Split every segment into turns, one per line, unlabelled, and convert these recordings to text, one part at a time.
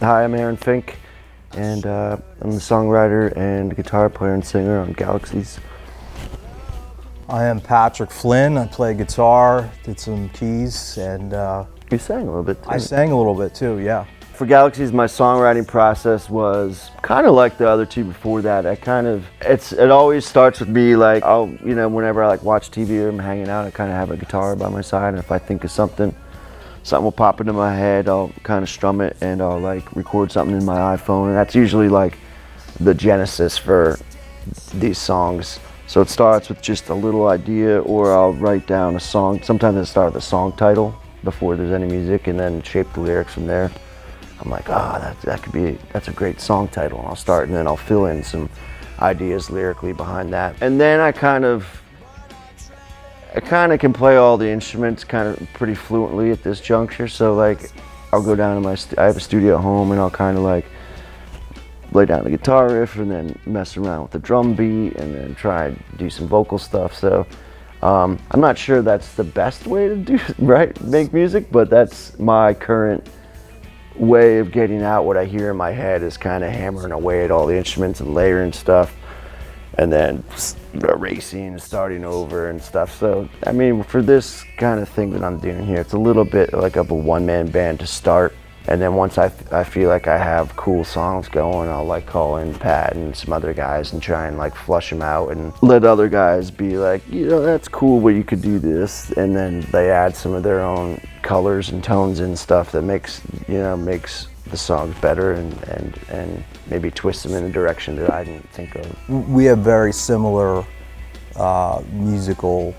Hi, I'm Aaron Fink, and I'm the songwriter and guitar player and singer on Galaxies.
I am Patrick Flynn. I play guitar, did some keys, and
You sang a little bit too.
I sang a little bit too, yeah.
For Galaxies, my songwriting process was kind of like the other two before that. It always starts with me like, whenever I like watch TV or I'm hanging out, I kind of have a guitar by my side, and if I think of something will pop into my head, I'll kind of strum it and I'll like record something in my iPhone, and that's usually like the genesis for these songs. So it starts with just a little idea, or I'll write down a song. Sometimes I start with a song title before there's any music, and then shape the lyrics from there. I'm like, that's a great song title, and I'll start, and then I'll fill in some ideas lyrically behind that. And then I kind of can play all the instruments kind of pretty fluently at this juncture. So like, I'll go down to I have a studio at home, and I'll kind of like lay down the guitar riff and then mess around with the drum beat and then try and do some vocal stuff. So I'm not sure that's the best way to make music, but that's my current way of getting out what I hear in my head, is kind of hammering away at all the instruments and layering stuff, and then erasing and starting over and stuff. So, I mean, for this kind of thing that I'm doing here, it's a little bit like of a one-man band to start. And then once I feel like I have cool songs going, I'll like call in Pat and some other guys and try and like flush them out and let other guys be like, that's cool, but you could do this. And then they add some of their own colors and tones and stuff that makes the songs better, and maybe twist them in a direction that I didn't think of.
We have very similar musical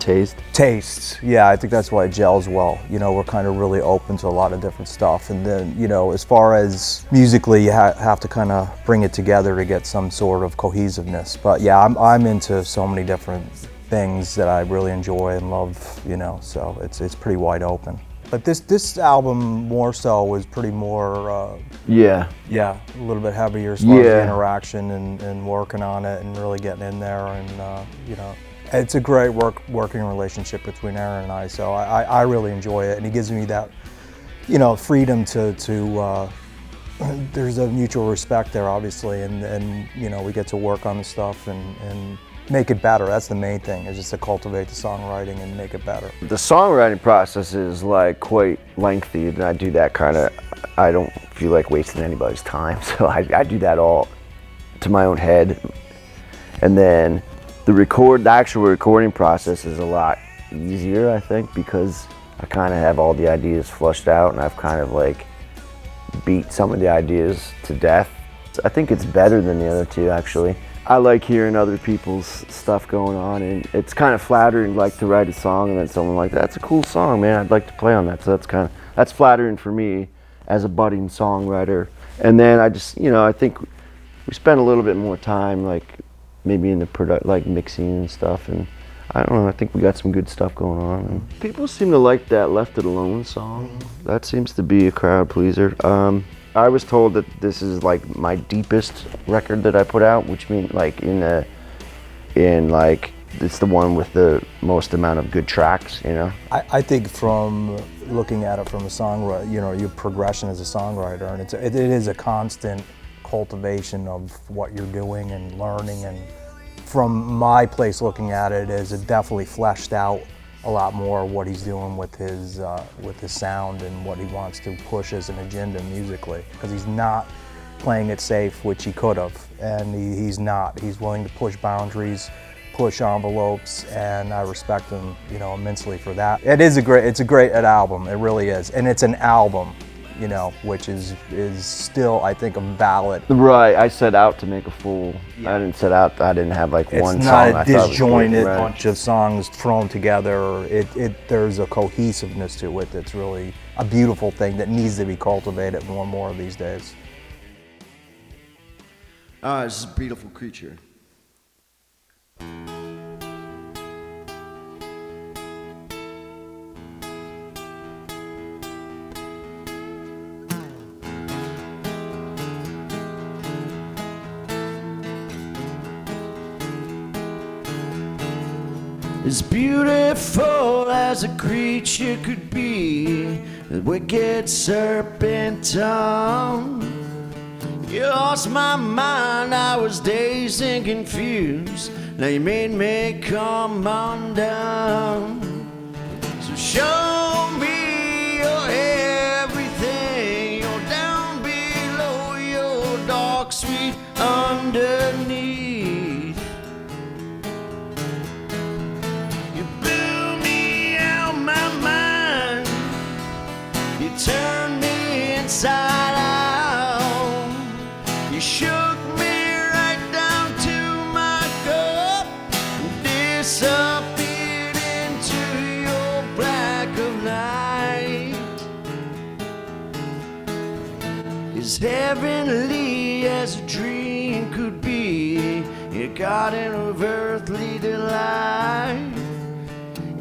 tastes. Yeah, I think that's why it gels well. We're kind of really open to a lot of different stuff, and then as far as musically, you have to kind of bring it together to get some sort of cohesiveness. But yeah, I'm into so many different things that I really enjoy and love. So it's pretty wide open. But this album more so was pretty more a little bit heavier as far as the interaction and working on it and really getting in there, and it's a great working relationship between Aaron and I, so I really enjoy it, and he gives me that freedom to there's a mutual respect there, obviously, and we get to work on the stuff and make it better. That's the main thing, is just to cultivate the songwriting and make it better.
The songwriting process is like quite lengthy, and I do that I don't feel like wasting anybody's time, so I do that all to my own head. And then the actual recording process is a lot easier, I think, because I kind of have all the ideas flushed out, and I've kind of like beat some of the ideas to death. I think it's better than the other two, actually. I like hearing other people's stuff going on, and it's kind of flattering, like, to write a song and then someone like, that's a cool song, man, I'd like to play on that. So that's flattering for me as a budding songwriter. And then I think we spent a little bit more time, like, maybe in the like mixing and stuff, and I don't know, I think we got some good stuff going on. And people seem to like that Left It Alone song. That seems to be a crowd pleaser. I was told that this is like my deepest record that I put out, which means like it's the one with the most amount of good tracks,
I think from looking at it from a songwriter, your progression as a songwriter, and it is a constant cultivation of what you're doing and learning, and from my place looking at it, is it definitely fleshed out a lot more what he's doing with his sound and what he wants to push as an agenda musically, because he's not playing it safe, which he could have, and he's willing to push boundaries, push envelopes, and I respect him immensely for that. It's a great album, it really is, and it's an album, which is still, I think, a valid.
Right, I set out to make a full. Yeah. I didn't have like one song.
It's not a disjointed bunch of songs thrown together. There's a cohesiveness to it that's really a beautiful thing that needs to be cultivated more and more these days.
This is a beautiful creature. As beautiful as a creature could be, the wicked serpent tongue. You lost my mind, I was dazed and confused. Now you made me come undone. So show me your everything, your down below, your dark sweet underneath. You blew me out my mind, you turned me inside out. You shook me right down to my cup and disappeared into your black of night. As heavenly as a dream could be, a garden of earthly delight.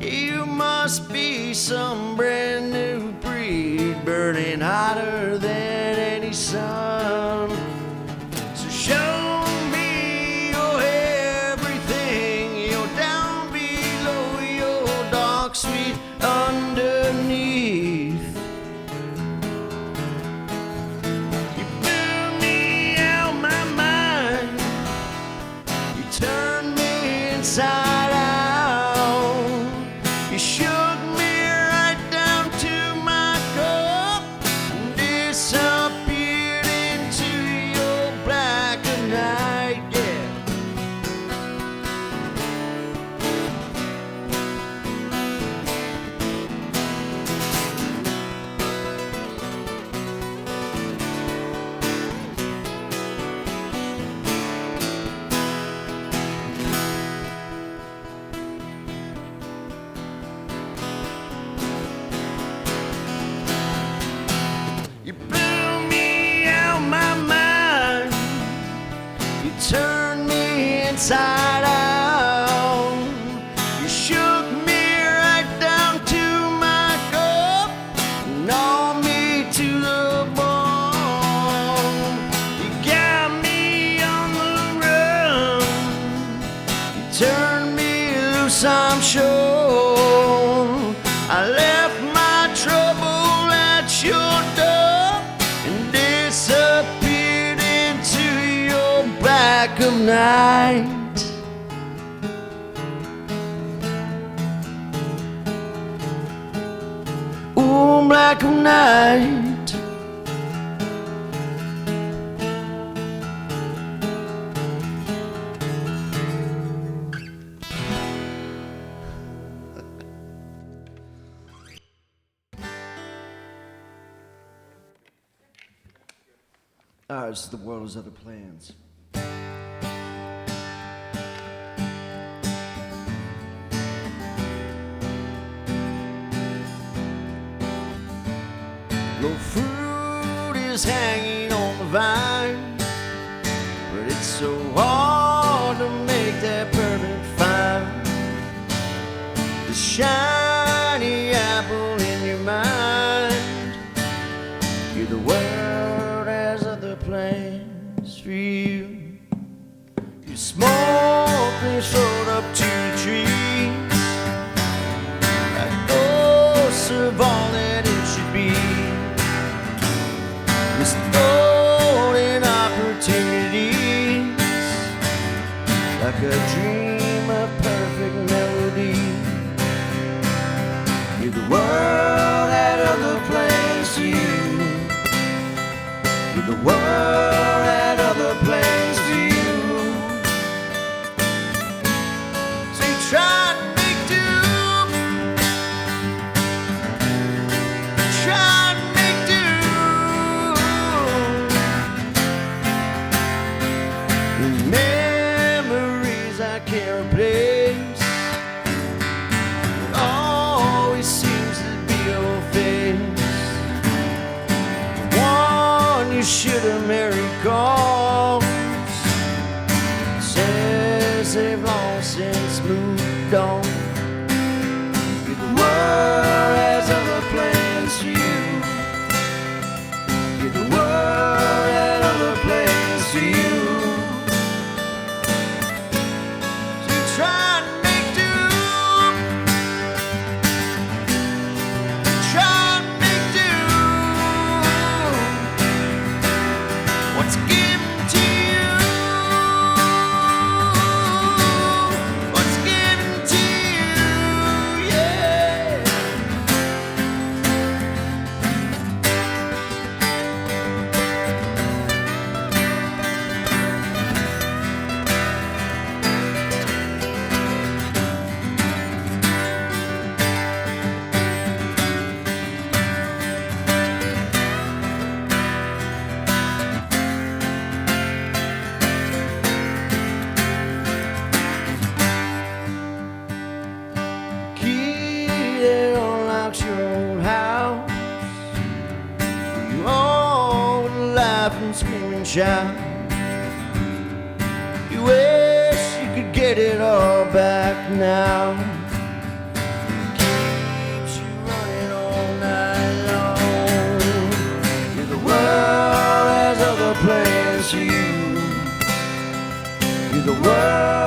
You must be some brand new breed, burning hotter than any sun. So show me your everything, your down below, your dark sweet underneath. You blew me out my mind, you turned me inside out. You shook me right down to my cup and disappeared into your black of night, yeah. You blew me out my mind, you turned me inside out. You shook me right down to my cup and all me to the bone. You got me on the run, you turned me loose, I'm sure. I left my trouble at your door and disappeared into your black of night. Ooh, black of night. Ours, the world has other plans. No fruit is hanging on the vine, but it's so hard to make that perfect fine. The shiny apple in your mind, you're the world has other plans for you. You smoke and sold up to the trees, like ghosts of all that it should be. Stolen opportunities, like a dream of perfect melody. You're the world had other plans for you. You're the world had other plans for you. So you try to make do, try to make do. Memories I can't replace, it always seems to be your face. One you should have married calls, says they've long since moved on. The world has other plans for you. The world had other plans for you. Try and make do, try and make do. reach out. You wish you could get it all back now. Keeps you running all night long. Yeah, the world has other plans for you. Yeah, the world